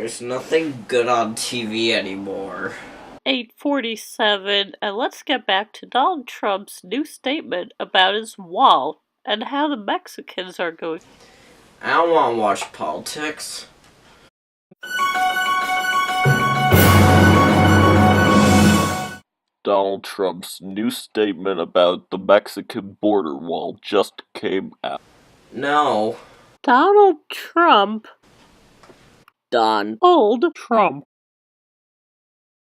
There's nothing good on TV anymore. 8:47, and let's get back to Donald Trump's new statement about his wall and how the Mexicans are going. I don't want to watch politics. Donald Trump's new statement about the Mexican border wall just came out. No. Donald Trump. Donald Trump.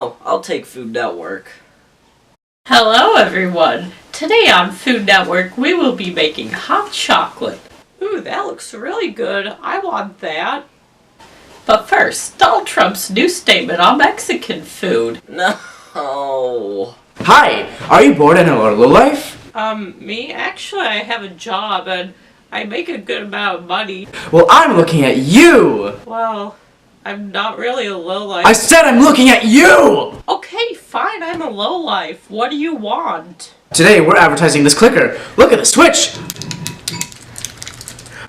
Oh, I'll take Food Network. Hello everyone! Today on Food Network we will be making hot chocolate. Ooh, that looks really good. I want that. But first, Donald Trump's new statement on Mexican food. No. Hi, are you bored and a low life? Me? Actually, I have a job and I make a good amount of money. Well, I'm looking at you! Well, I'm not really a lowlife. I said I'm looking at you! Okay, fine, I'm a lowlife. What do you want? Today we're advertising this clicker. Look at the switch!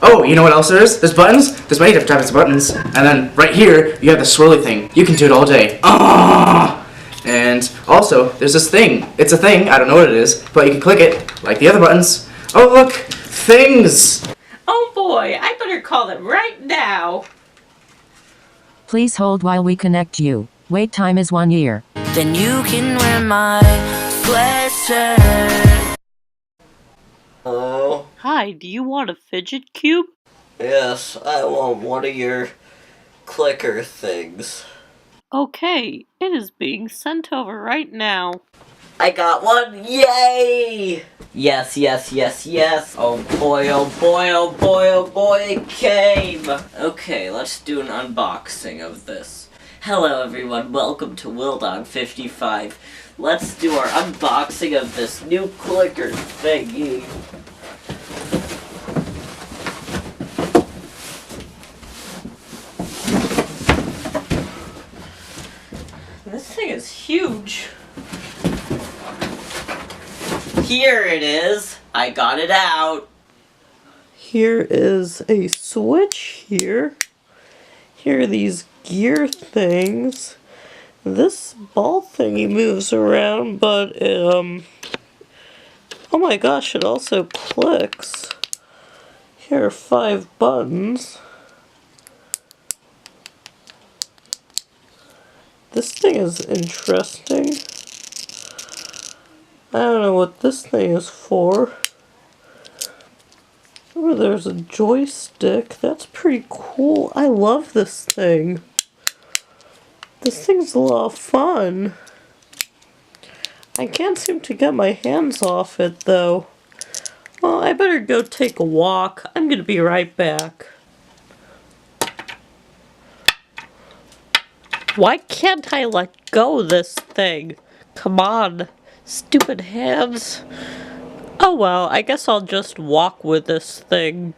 Oh, you know what else there is? There's buttons. There's many different types of buttons. And then right here, you have the swirly thing. You can do it all day. And also, there's this thing. It's a thing, I don't know what it is, but you can click it, like the other buttons. Oh look! Things! Oh boy, I better call them right now. Please hold while we connect you. Wait time is 1 year. Then you can wear my sweatshirt. Oh. Hi, do you want a fidget cube? Yes, I want one of your clicker things. Okay, it is being sent over right now. I got one! Yay! Yes, yes, yes, yes. Oh boy, oh boy, oh boy, oh boy, it came! Okay, let's do an unboxing of this. Hello everyone, welcome to Wildon55. Let's do our unboxing of this new clicker thingy. This thing is huge. Here it is. I got it out. Here is a switch here. Here are these gear things. This ball thingy moves around, but it, oh my gosh, it also clicks. Here are 5 buttons. This thing is interesting. I don't know what this thing is for. Oh, there's a joystick. That's pretty cool. I love this thing. This thing's a lot of fun. I can't seem to get my hands off it, though. Well, I better go take a walk. I'm gonna be right back. Why can't I let go of this thing? Come on, stupid hands. Oh well, I guess I'll just walk with this thing.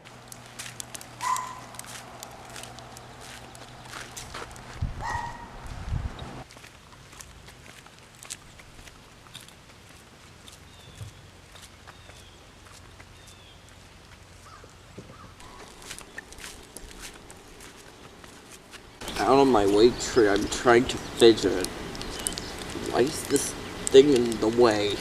Out on my weight tree, I'm trying to fidget. Why is this thing in the way?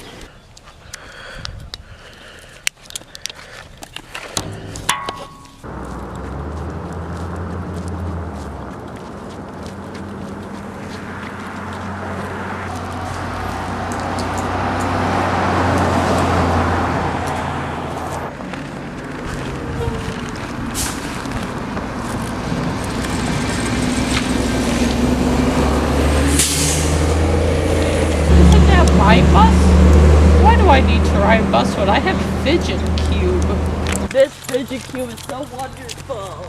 Ride bus? Why do I need to ride a bus when I have a fidget cube? This fidget cube is so wonderful.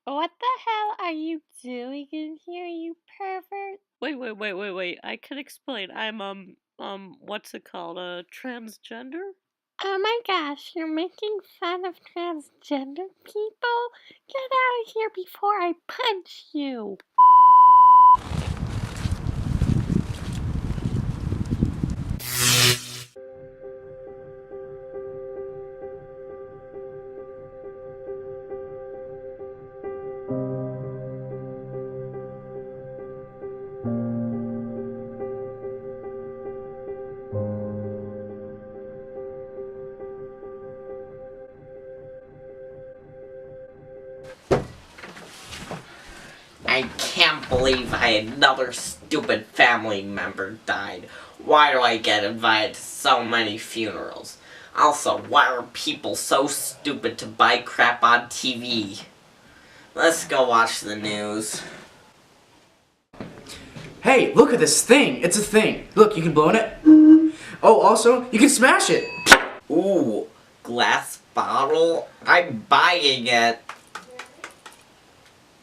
What the hell are you doing in here, you Wait. I can explain. I'm, what's it called? Transgender? Oh my gosh, you're making fun of transgender people? Get out of here before I punch you! I can't believe another stupid family member died. Why do I get invited to so many funerals? Also, why are people so stupid to buy crap on TV? Let's go watch the news. Hey, look at this thing. It's a thing. Look, you can blow in it. Oh, also, you can smash it. Ooh, glass bottle? I'm buying it.